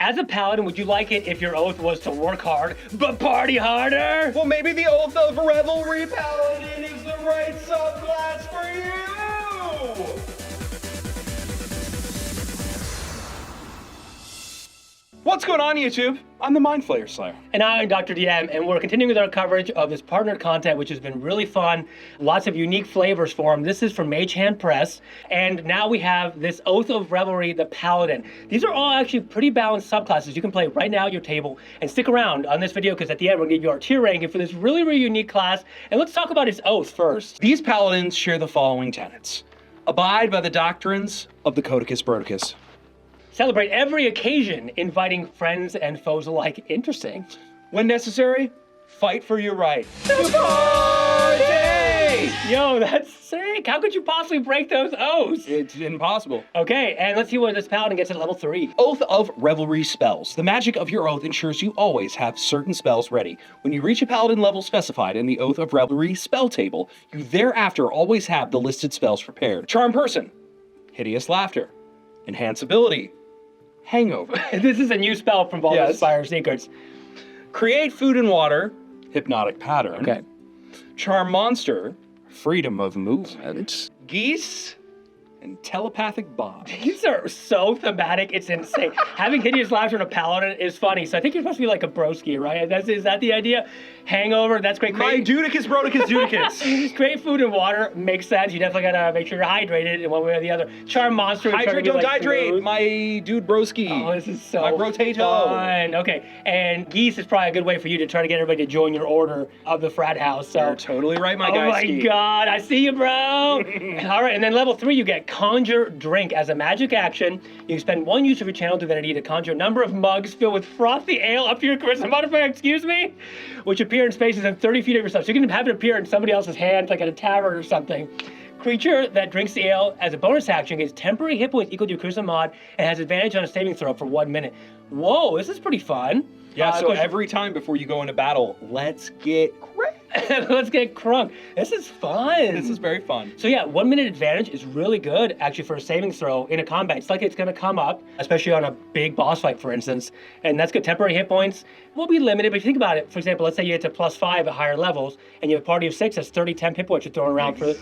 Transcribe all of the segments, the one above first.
As a paladin, would you like it if your oath was to work hard, but party harder? Well, maybe the Oath of Revelry Paladin is the right subclass for you! What's going on, YouTube? I'm the Mind Flayer Slayer. And I'm Dr. DM, and we're continuing with our coverage of this partnered content, which has been really fun. Lots of unique flavors for them. This is from Mage Hand Press, and now we have this Oath of Revelry, the Paladin. These are all actually pretty balanced subclasses you can play right now at your table. And stick around on this video, because at the end, we're going to give you our tier ranking for this really, really unique class. And let's talk about his oath first. These paladins share the following tenets. Abide by the doctrines of the Codicus Broticus. Celebrate every occasion, inviting friends and foes alike. Interesting. When necessary, fight for your right. Party! Yo, that's sick. How could you possibly break those oaths? It's impossible. Okay, and let's see what this paladin gets at level 3. Oath of Revelry spells. The magic of your oath ensures you always have certain spells ready. When you reach a paladin level specified in the Oath of Revelry spell table, you thereafter always have the listed spells prepared. Charm Person, Hideous Laughter, Enhance Ability, Hangover. This is a new spell from Valda Yes. Spire Secrets. Create Food and Water, Hypnotic Pattern. Okay. Charm Monster, Freedom of Movement. Geese, and Telepathic Bomb. These are so thematic, it's insane. Having Hideous Laughter in a paladin is funny, so I think you're supposed to be like a broski, right? Is that the idea? Hangover, that's great. My Dudicus, Broticus, Dudicus. Great food and water makes sense. You definitely gotta make sure you're hydrated in one way or the other. Charm Monster. Hydrate, don't hydrate. My dude broski. Oh, this is so My brotato. fun. Okay, and Geese is probably a good way for you to try to get everybody to join your order of the frat house. So. You're totally right, my guy. Oh my God, I see you, bro. All right, and then level 3, you get Conjure Drink. As a magic action, you spend 1 use of your channel divinity to conjure a number of mugs filled with frothy ale up to your charisma modifier, excuse me, which appear in spaces in 30 feet of yourself. So you can have it appear in somebody else's hand, like at a tavern or something. Creature that drinks the ale as a bonus action gets temporary hit points equal to your charisma mod and has advantage on a saving throw for 1 minute. Whoa, this is pretty fun. Yeah, so every time before you go into battle, let's get crazy. Let's get crunk. This is fun. This is very fun. So yeah, 1 minute advantage is really good actually for a saving throw in a combat. It's like it's gonna come up, especially on a big boss fight, for instance. And that's good. Temporary hit points will be limited, but if you think about it, for example, let's say you get to +5 at higher levels and you have a party of 6, that's 30 temp hit points you're throwing around for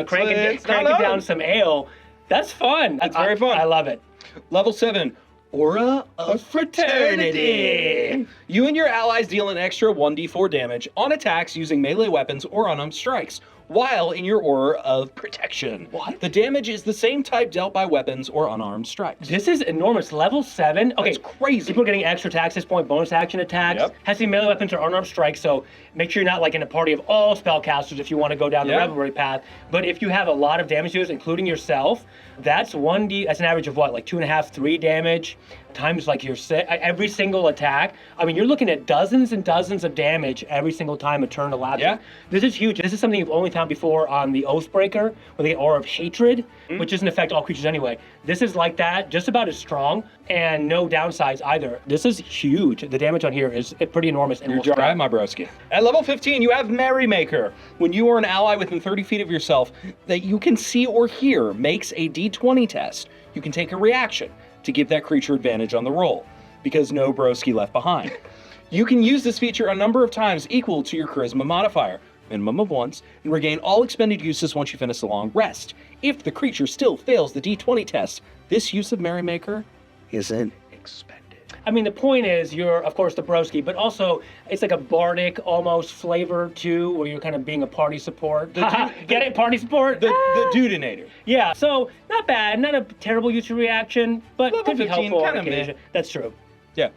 cranking down some ale. That's fun. That's very fun. I love it. Level 7. Aura of Fraternity. You and your allies deal an extra 1d4 damage on attacks using melee weapons or unarmed strikes, while in your Aura of Protection. What? The damage is the same type dealt by weapons or unarmed strikes. This is enormous. Level 7. Okay, That's crazy. People are getting extra attacks at this point, bonus action attacks. Yep. Has to be melee weapons or unarmed strikes, so make sure you're not like in a party of all spellcasters if you want to go down the Revelry path. But if you have a lot of damage users, including yourself, that's that's an average of what, like 2.5, 3 damage times like your every single attack. I mean, you're looking at dozens and dozens of damage every single time a turn elapses. Yeah. This is huge. This is something you've only found before on the Oathbreaker, where they get Aura of Hatred, which doesn't affect all creatures anyway. This is like that, just about as strong, and no downsides either. This is huge. The damage on here is pretty enormous. And You're right, my broski. At level 15, you have Merrymaker. When you or an ally within 30 feet of yourself that you can see or hear makes a d20 test, you can take a reaction to give that creature advantage on the roll, because no broski left behind. You can use this feature a number of times equal to your charisma modifier, minimum of once, and regain all expended uses once you finish a long rest. If the creature still fails the d20 test, this use of Merrymaker isn't expended. I mean, the point is you're, of course, the broski, but also it's like a bardic almost flavor too, where you're kind of being a party support. Get it? Party support? The Dudinator. Yeah, so not bad, not a terrible use of reaction, but Level could be 15, helpful on kinda meh. occasion. That's true. Yeah.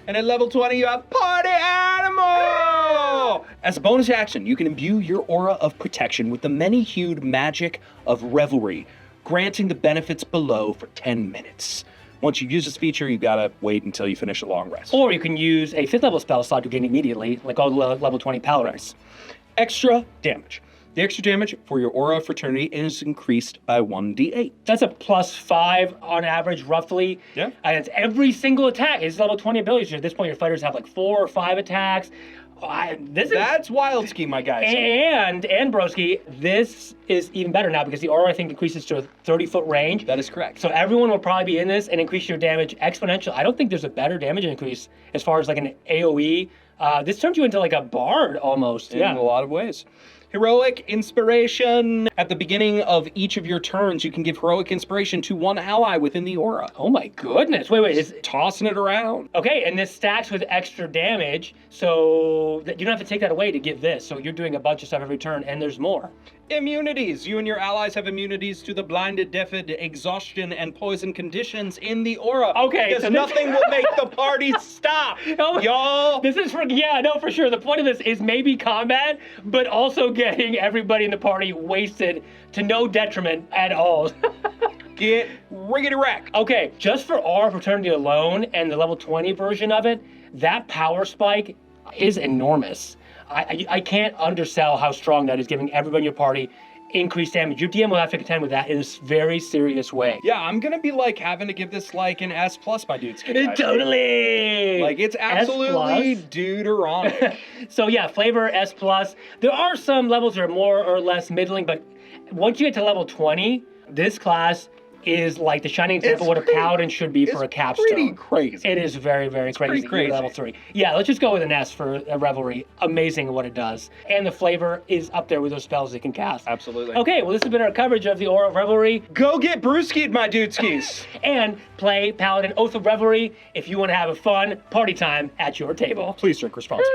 And at level 20, you have Party Animal! As a bonus action, you can imbue your Aura of Protection with the many-hued magic of Revelry, granting the benefits below for 10 minutes. Once you use this feature, you gotta wait until you finish a long rest. Or you can use a 5th level spell slot to gain immediately, like all the level 20 paladins. Extra damage. The extra damage for your Aura of Fraternity is increased by 1d8. That's a +5 on average, roughly. Yeah. And it's every single attack. It's level 20 abilities. At this point, your fighters have like 4 or 5 attacks. That's wild ski, my guys. And broski, this is even better now because the aura, I think, increases to a 30-foot range. That is correct. So everyone will probably be in this and increase your damage exponentially. I don't think there's a better damage increase as far as like an AoE. This turns you into like a bard almost. In a lot of ways. Heroic Inspiration. At the beginning of each of your turns, you can give Heroic Inspiration to one ally within the aura. Oh my goodness. Wait. Tossing it around. Okay, and this stacks with extra damage, so that you don't have to take that away to give this. So you're doing a bunch of stuff every turn, and there's more. Immunities. You and your allies have immunities to the blinded, deafened, exhaustion, and poison conditions in the aura. Okay, because so nothing will make the party stop. Oh, y'all. This is for sure. The point of this is maybe combat, but also getting everybody in the party wasted to no detriment at all. Get riggedy wreck. Okay, just for our Fraternity alone and the level 20 version of it, that power spike is enormous. I can't undersell how strong that is, giving everybody in your party increased damage. Your DM will have to contend with that in a very serious way. Yeah, I'm gonna be like having to give this like an S+ by dudes. Totally. Like it's absolutely deuteronic. So yeah, flavor S+. There are some levels that are more or less middling, but once you get to level 20, this class is like the shining example of what a paladin should be for a capstone. Pretty crazy. It is very, very crazy. Pretty crazy. Level 3. Yeah, let's just go with an S for a Revelry. Amazing what it does. And the flavor is up there with those spells it can cast. Absolutely. Okay, well this has been our coverage of the Aura of Revelry. Go get brewskied, my dudeskies. And play Paladin Oath of Revelry if you want to have a fun party time at your table. Please drink responsibly.